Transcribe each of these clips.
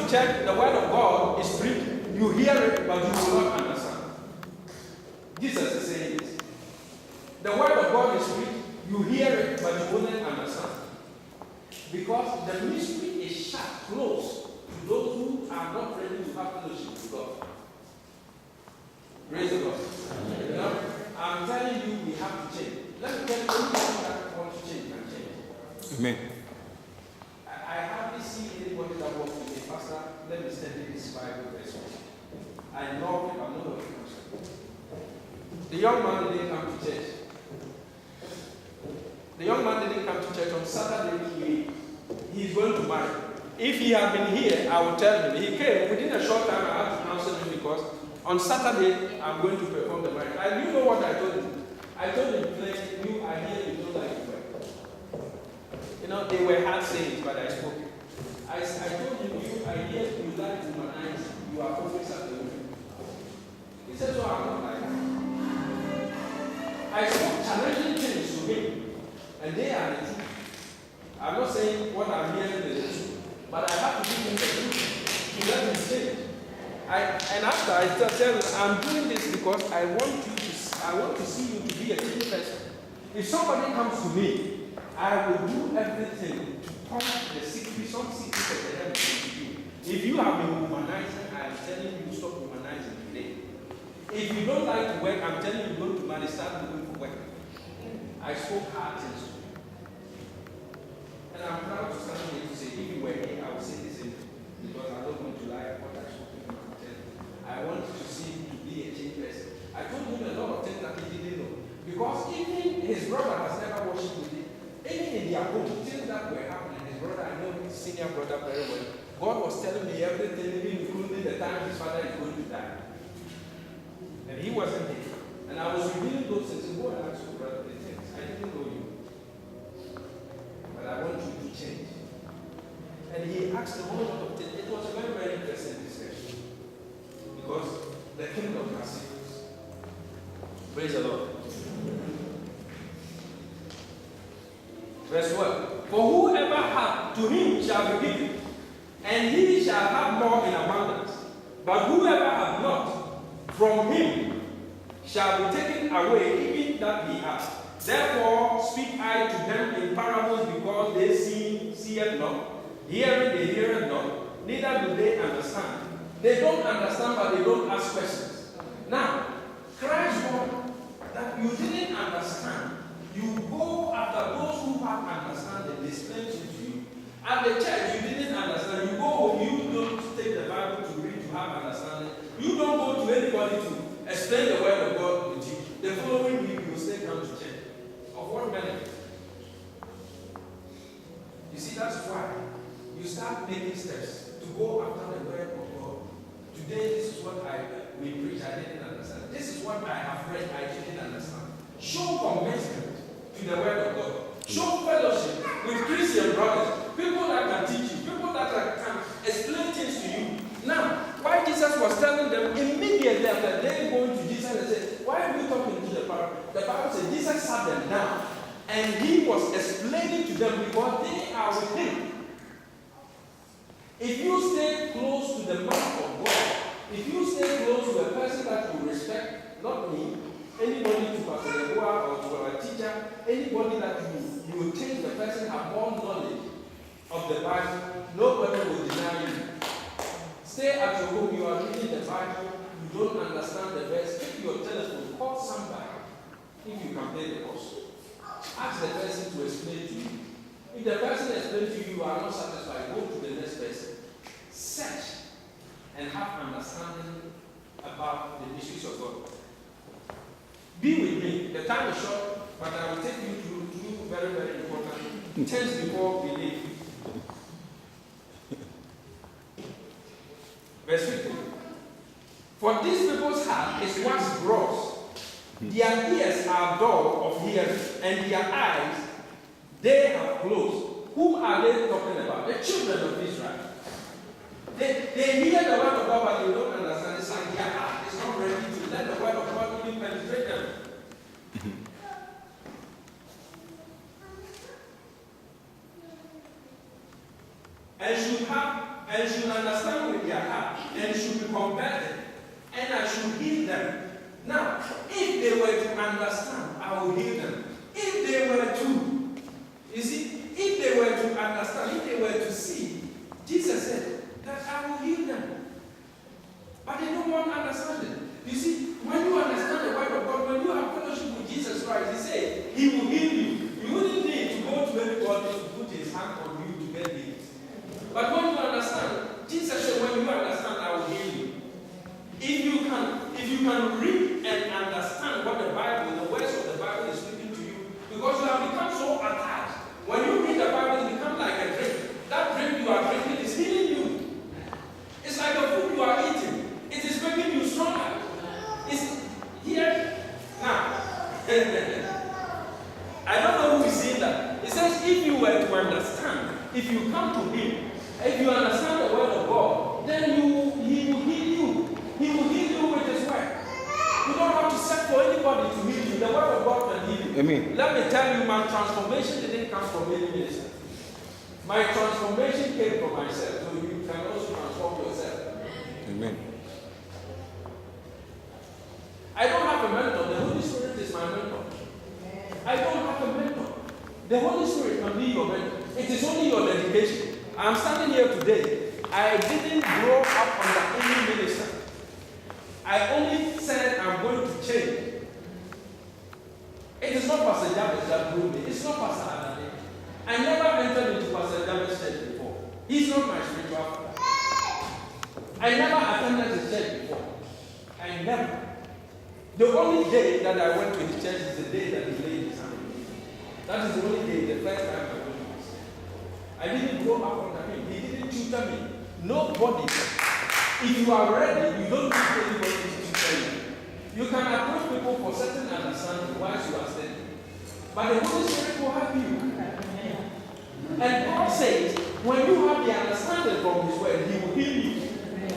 to church, the word of God is preached. You hear it, but you will not understand. Jesus is saying this. The word of God is preached. You hear it, but you won't understand. Because the mystery is shut close to those who are not ready to have fellowship with God. Praise the Lord. You know, I'm telling you, we have to change. Let me tell you, anyone that wants to change can change. Amen. I hardly see anybody that wants to say, Pastor, let me study this Bible verse. I love it, I'm not a Christian. The young man didn't come to church. The young man didn't come to church on Saturday. He's going to marry. If he had been here, I would tell him. He came within a short time. I had to counsel him because on Saturday I'm going to perform the marriage. And you know what I told him? I told him, you are here, you don't like to work. You know, they were hard sayings, but I spoke. I told him, you are here, you like to humanize, you are always at the women. He said, so I'm not like that. I spoke challenging things to him. And they are the truth. I'm not saying what I'm hearing is the truth, but I have to give him the truth to let him say it. And after I tell him, I'm doing this because I want to see you to be a clean person. If somebody comes to me, I will do everything to pump the secret, some secret of the heaven into you. If you have been humanizing, I am telling you to stop humanizing today. If you don't like to work, I'm telling you to go to marry, start looking for work. I spoke hard things to you. And I'm proud to stand here to say, if you were here, I would say the same thing. Because I don't want to lie what I spoke to you. I want you to see him to be a changed person. I told him a lot of things that he didn't know. Because even his brother has never worshipped with him. Even in their home, things that were happening, his brother, I know his senior brother very well. God was telling me everything, even including the time his father is going to die. And he wasn't here. And I was revealing those things. Go and ask your brother the things. I didn't know you. But I want you to change. And he asked a whole lot of things. It was a very, very interesting discussion. Because the kingdom has secrets. Praise the Lord. Verse 1. For whoever hath, to him shall be given, and he shall have more in abundance. But whoever hath not, from him shall be taken away even that he hath. Therefore speak I to them in parables, because they seeth not, hearing they hear not, neither do they understand. They don't understand, but they don't ask questions. Now, Christ warned that you didn't understand. You go after those who have understanding. They explain it to you. At the church, you didn't understand. You go home, you don't take the Bible to read to have understanding. You don't go to anybody to explain the word of God with you. The following week, you will still come to church. Of what benefit? You see, that's why you start making steps to go after the word of God. Today, this is what we preach. I didn't understand. This is what I have read. I didn't understand. Show commitment to the word of God. Show fellowship with Christian brothers, people that can teach you, people that can explain things to you. Now, why Jesus was telling them immediately after they going to Jesus and said, why are we talking to the parable? The Bible said Jesus sat them down and he was explaining to them because they are with him. If you stay close to the mouth of God, if you stay close to a person that you respect, not me, anybody to Pastor Yeboah or to our teacher, anybody that you think the person have more knowledge of the Bible, nobody will deny you. Stay at your home, you are reading the Bible, you don't understand the verse, take your telephone, call somebody, if you can pay the cost. Ask the person to explain to you. If the person explains to you, you are not satisfied, go to the next person. Search and have understanding about the issues of God. Be with me. The time is short, but I will take you through two very, very important things before we leave. Verse 15. For these people's heart is wax gross. Their ears are dull of hearing, and their eyes they have closed. Whom are they talking about? The children of Israel. They hear the word of God, but they don't understand. It's like their heart is not ready to let the word of God even penetrate them. And should understand them. Now, if they were to understand, I will heal them. If they were to, you see, if they were to understand, if they were to see, Jesus said that I will heal them. But they don't want to understand it. You see, when you understand the word of God, when you have fellowship with Jesus Christ, He said He will heal you. You wouldn't need to go to anybody to put His hand on you to get healed. But when you understand, Jesus said, when you understand, I will heal you. If you can read and understand what the Bible, the words of the Bible is speaking to you, because you have become so attached. When you read the Bible, it becomes like a drink. That drink you are drinking is healing you. It's like the food you are eating. It is making you stronger. It's here now. I don't know who is saying that. It says if you were to understand, if you come to Him, if you understand the word of God, then He will heal you. He will heal you with His word. You don't have to search for anybody to heal you. The word of God can heal you. Amen. Let me tell you, my transformation didn't come from any minister. My transformation came from myself. So you can also transform yourself. Amen. I don't have a mentor. The Holy Spirit is my mentor. I don't have a mentor. The Holy Spirit can be your mentor. It is only your dedication. I'm standing here today. I didn't grow up under any minister. I only said I'm going to change. It is not Pastor Jabez that grew me. It's not Pastor Adane. I never entered into Pastor Jabez's church before. He's not my spiritual father. I never attended his church before. I never. The only day that I went to his church is the day that he laid his hand on me. That is the only day, the first time I went to his church. I didn't grow up under him. He didn't tutor me. Nobody. If you are ready, you don't need anybody to tutor you. You can approach people for certain understanding whilst you are studying. But the Holy Spirit will help you. And God says, when you have the understanding from His word, He will heal you.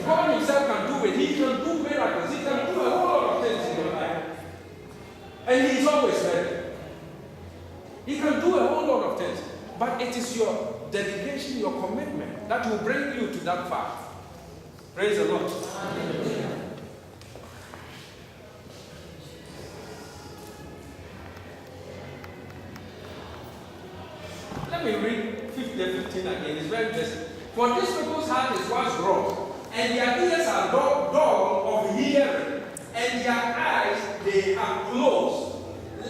God Himself can do it. He can do miracles. He can do a whole lot of things in your life. And He is always ready. He can do a whole lot of things. But it is your dedication, your commitment that will bring you to that path. Praise the Lord. Amen. Let me read 15 again. It's very interesting. For these people's heart is once wrong, and their ears are dull of hearing, and their eyes they are closed,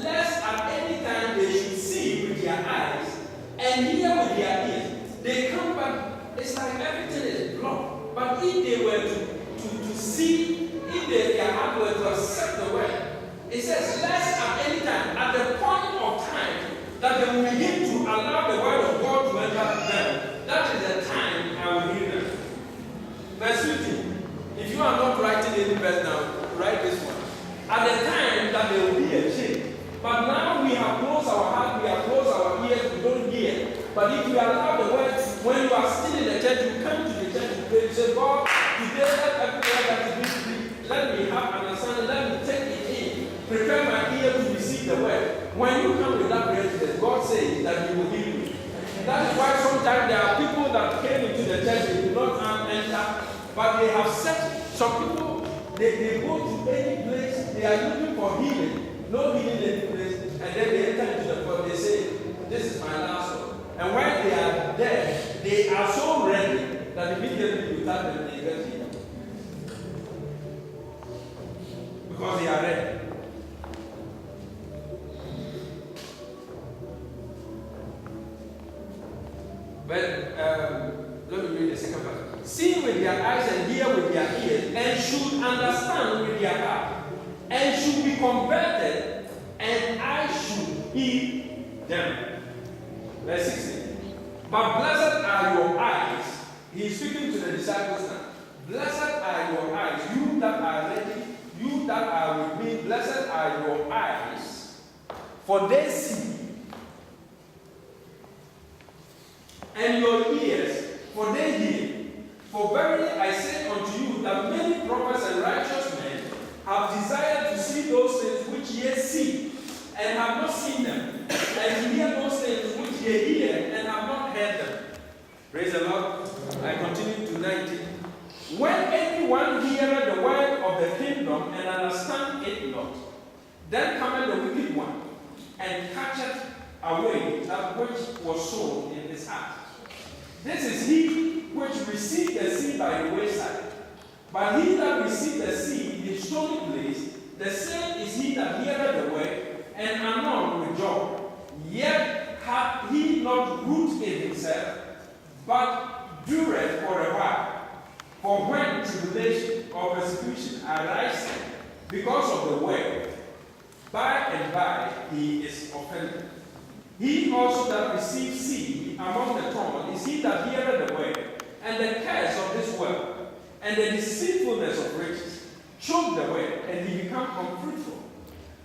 lest at any time they should see with their eyes and hear with their ears. They come back. It's like everything is blocked. But if they were to see, if their heart were to accept the word, it says, lest at any time, at the point of time, that they will begin to allow the word of God to enter them. That is the time I will heal them. Verse 15. If you are not writing any verse now, write this one. At the time that there will be a change. But now we have closed our heart, we have closed our ears, we don't hear. But if you allow the word, when you are still in the church, you come to the church, you pray, you say, God, today let everywhere that is being, let me have understanding, let me take it in, prepare my ear to receive the word. When you come with that prayer, God says that He will heal you. That is why sometimes there are people that came into the church, they do not enter, but they have set some people, they go to any place, they are looking for healing, no healing in any place, and then they enter into the court, they say, this is my last one. And when they are there, they are so ready that immediately you tell them they get healed. Because they are ready. But let me read the second part. See with their eyes and hear with their ears, and should understand with their heart, and should be converted, and I should heal them. Verse 16. But blessed are your eyes. He is speaking to the disciples now. Blessed are your eyes, you that are ready, you that are with me. Blessed are your eyes, for they see. And your ears, for they hear. For verily I say unto you that many prophets and righteous men have desired to see those things which ye see, and have not seen them, and to hear those things which ye hear, and have not heard them. Praise the Lord. I continue to 19. When anyone heareth the word of the kingdom kingdom and understand it not. Then cometh the wicked one, and catcheth away that which was sown in his heart. This is he which received the seed by the wayside. But he that received the seed in stony place, the same is he that heareth the word, and anon with joy. Yet hath he not root in himself, but dureth for a while. For when tribulation or persecution arise because of the word, by and by he is offended. He also that receives seed among the thorns is he that heareth the word, and the cares of this world, and the deceitfulness of riches, choke the word, and he become unfruitful.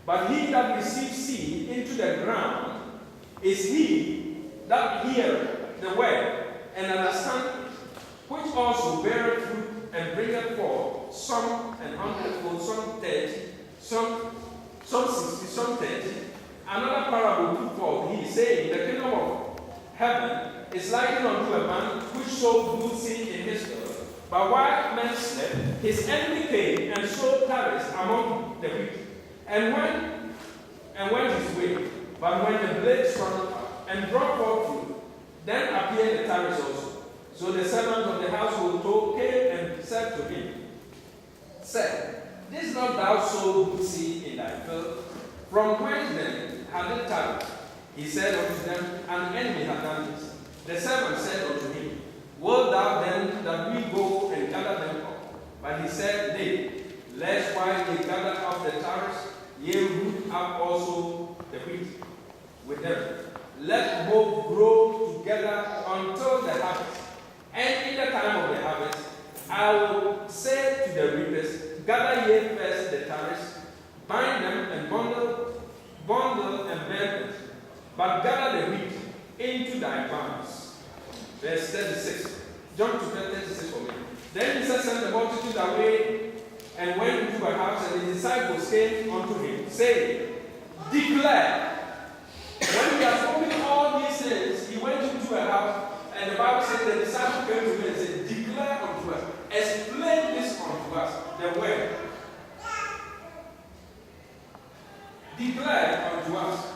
But he that receives seed into the ground is he that heareth the word, and understandeth it, which also beareth fruit and bringeth forth some an hundredfold, some 30, some 60, some 30. Another parable put forth, he saying, the kingdom of heaven is likened unto a man which sowed good seed in his field. But while men slept, his enemy came and sowed tares among the wheat, and went his way. But when the blade sprung up and brought forth fruit, then appeared the tares also. So the servant of the household came and said to him, Didst not thou sow good seed in thy field? From whence then had it tares? He said unto them, An enemy hath done this. The servant said unto him, Wilt thou then that we go and gather them up? But he said, Nay, lest while they gather up the tares, ye root up also the wheat with them. Let both grow together until the harvest. And in the time of the harvest, I will say to the reapers, Gather ye first the tares, bind them and bundle and burn them, but gather the wheat into thy barns. Verse 36. Jump to verse 36 for me. Then Jesus sent the multitude away and went into a house, and his disciples came unto him, saying, Declare. When he had spoken all these things, he went into a house, and the Bible said the disciples came to him and said, Declare unto us, explain this unto us, the word. Declare unto us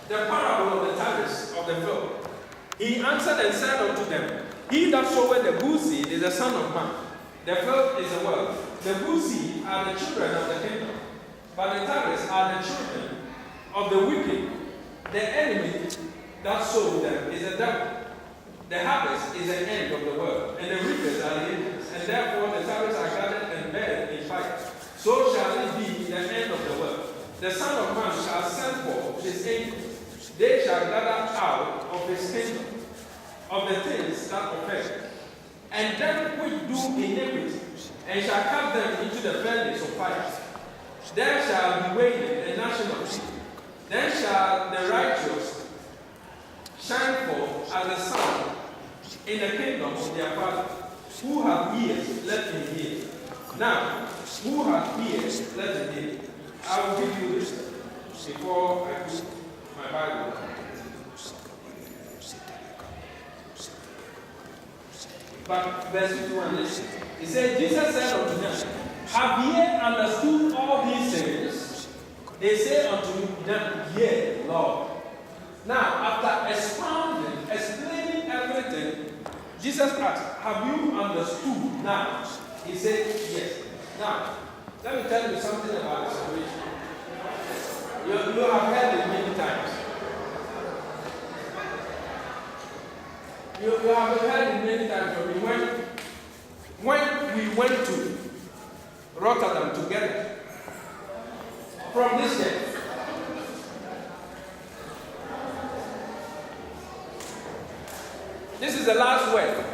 the parable of the tares of the field. He answered and said unto them, He that soweth the good seed is the Son of Man. The field is the world. The good seed are the children of the kingdom, but the tares are the children of the wicked. The enemy that sowed them is the devil. The harvest is the end of the world, and the reapers are the angels. And therefore the tares are gathered and buried in fire. So shall it be in the end of the world. The Son of Man shall send forth his angels. They shall gather out of his kingdom of the things that offend, and them which do iniquity, and shall cast them into the furnace of fire. There shall be wailing and gnashing of teeth. Then shall the righteous shine forth as the sun in the kingdom of their Father. Who hath ears, let him hear. Now, who hath ears, let him hear. I will give you this before I put my Bible. But verse 51, it says, Jesus said unto them, Have ye understood all these things? They say unto them, Yea, Lord. Now, after explaining everything, Jesus asked, Have you understood now? He said, Yes. Now, let me tell you something about the salvation. You have heard it many times. You have heard it many times from me. When we went to Rotterdam together, from this day, this is the last word.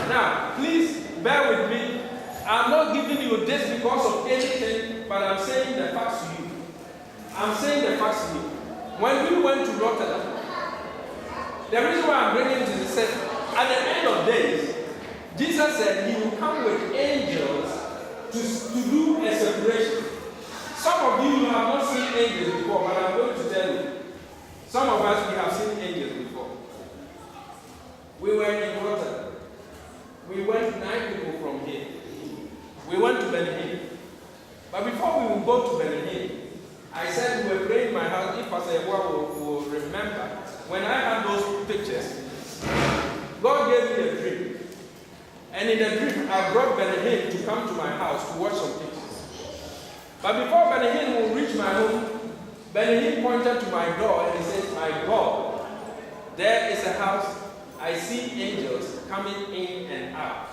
Now, please bear with me. I'm not giving you this because of anything, but I'm saying the facts to you. I'm saying the facts to you. When we went to Rotterdam, the reason why I'm bringing this is at the end of days, Jesus said he will come with angels to do a separation. Some of you have not seen angels before, but I'm going to tell you. Some of us, we have seen angels before. We were in Rotterdam. We went 9 people from And in the dream, I brought Benny to come to my house to watch some things. But before Benny will reach my home, Benny pointed to my door and he said, "My God, there is a house. I see angels coming in and out.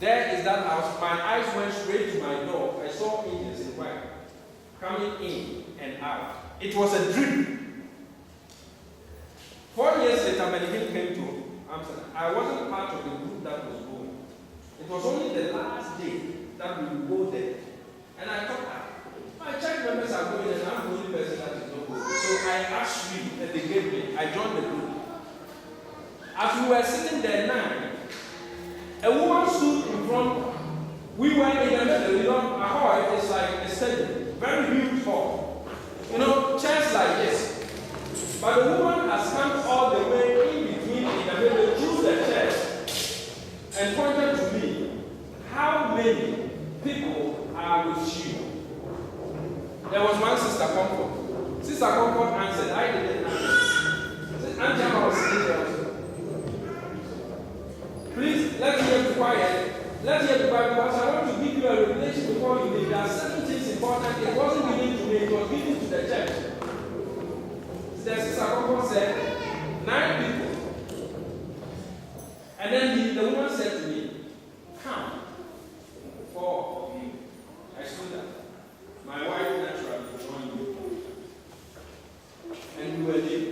There is that house." My eyes went straight to my door. I saw angels in white coming in and out. It was a dream. 4 years later, Benny came to Amsterdam. I wasn't part of the group that was going. It was only the last day that we would go there. And I thought, my church members are going and I'm the only person that is not going. So I asked you and they gave me. I joined the group. As we were sitting there now, a woman stood in front. We were in the middle, a hall is like a stadium, very huge hall. Chairs like this. But the woman has come all the way in between, in the middle, through the chairs, and pointed to me. How many people are with you? There was one Sister Comfort. Sister Comfort answered. I didn't answer. Angela was sitting there. Please, let's get quiet. Let's get quiet because I want to give you a revelation before you leave. There are certain things important. It wasn't given to me, it was given to the church. The Sister Comfort said, 9 people. And then the woman said to me, "Come, 4 of you." I stood up. My wife naturally joined me. And we were there.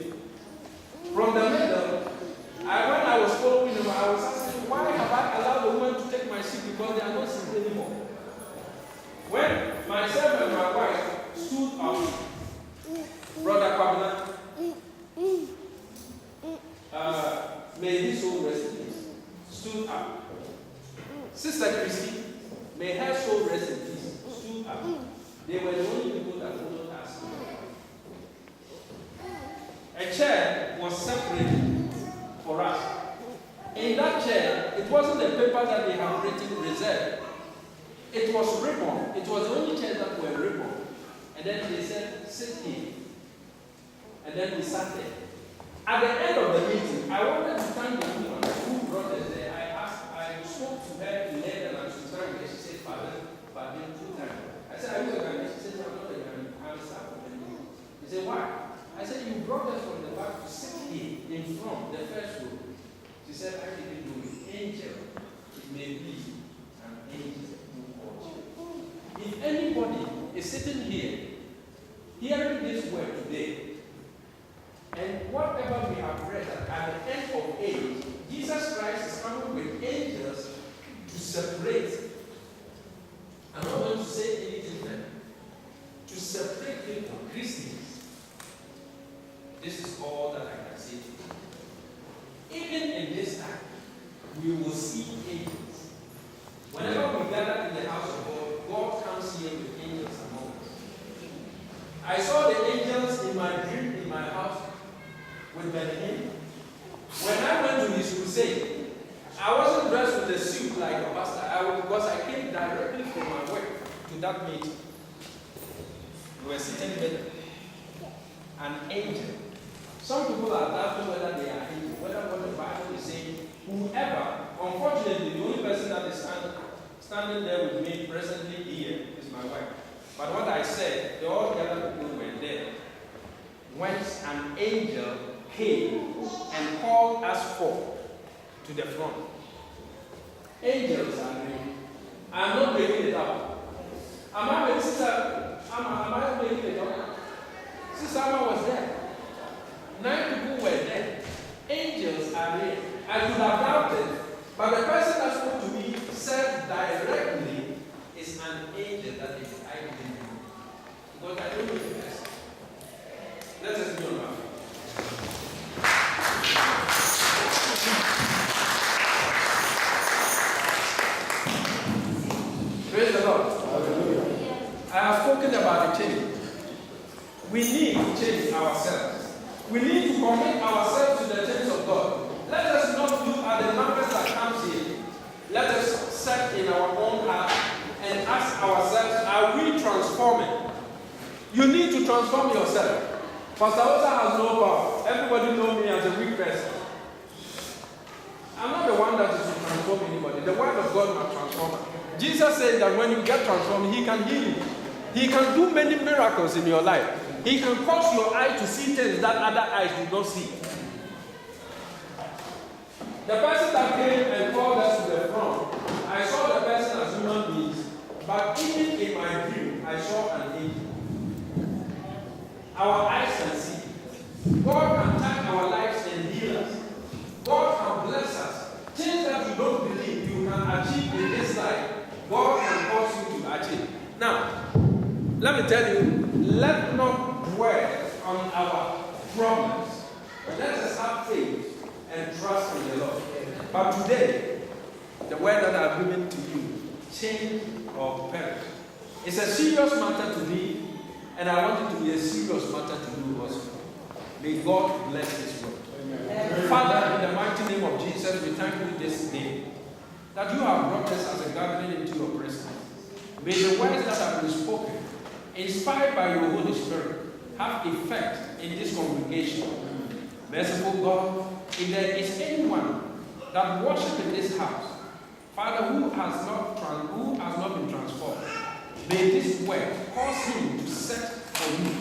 From the middle, when I was following them, I was asking, why have I allowed the woman to take my seat? Because they are not sitting anymore. When myself and my wife stood up, Brother Kwabena, may his soul rest in peace, stood up. Sister Christy, may her soul rest in peace, stood up. They were the only people that followed us. A chair was separated for us. In that chair, it wasn't the paper that they have written reserved. It was ribbon. It was the only chair that were ribbon. And then they said, "Sit here." And then we sat there. At the end of the meeting, I wanted to thank the woman who brought us there. I spoke to her in Netherlands and she thanked me. She said, "Father, but then 2 times." I said, "Are you a Ghanaian?" She said, "I'm not a Ghanaian. I'm a staff of the Navy." He said, "Why?" I said, "You brought us from the back to sit here in front, the first row." She said, "I didn't do it. Angel, it may be an angel who called you." If anybody is sitting here, hearing this word today, and whatever we have read at the end of age, Jesus Christ is coming with angels to separate. I'm not going to say anything then. To separate people, Christians. This is all that I can say to you. Even in this time, we will see angels. Whenever we gather in the house of God, God comes here with angels among us. I saw the angels in my dream in my house with Benjamin. When I went to his crusade, I wasn't dressed with a suit like a pastor because I came directly from my work to that meeting. We were sitting there. An angel. Some people are doubting whether they are angels, whether what the Bible is saying. Whoever, unfortunately, the only person that is standing there with me presently here is my wife. But what I said, all the other people were there. Whence an angel came and called us forth to the front. Angels are real. I'm not making it up. Am I making it up? Sister Amma was there. 9 people were there. Angels are real. I could have doubted, but the person that spoke to me said directly, "It's an angel that is I didn't know." Because I don't know the person. Let us be on our feet. Praise the Lord. Hallelujah. I have spoken about the change. We need to change ourselves. We need to commit ourselves to the things of God. Let us not look at the numbers that comes here. Let us set in our own heart and ask ourselves, are we transforming? You need to transform yourself. Pastor Osa has no power. Everybody knows me as a weak person. I'm not the one that is to transform. Jesus said that when you get transformed, he can heal you. He can do many miracles in your life. He can cause your eye to see things that other eyes do not see. The person that came and called us to the front, I saw the person as human beings, but even in my dream, I saw an angel. Our eyes can see. God can touch our lives and heal us. God can bless us. Things that you don't believe you can achieve in this life, God can cause you to achieve. Now, let me tell you, let not dwell on our problems. Let us have faith and trust in the Lord. But today, the word that I've given to you, change or perish. It's a serious matter to me, and I want it to be a serious matter to you also. May God bless this word. Amen. Father, in the mighty name of Jesus, we thank you this day that you have brought us as a gathering into your presence. May the words that have been spoken, inspired by your Holy Spirit, have effect in this congregation. Merciful God, if there is anyone that worships in this house, Father, who has not been transformed, may this word cause him to set for you.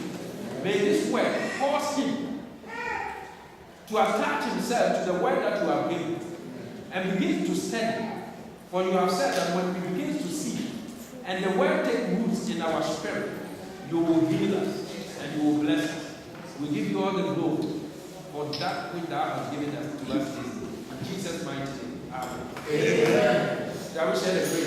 May this word cause him to attach himself to the word that you have given and begin to study. For you have said that when we begin to see and the word takes roots in our spirit, you will heal us and you will bless us. We give you all the glory for that which thou hast given us to us this day. In Jesus' mighty name. Amen. Shall we share the prayer?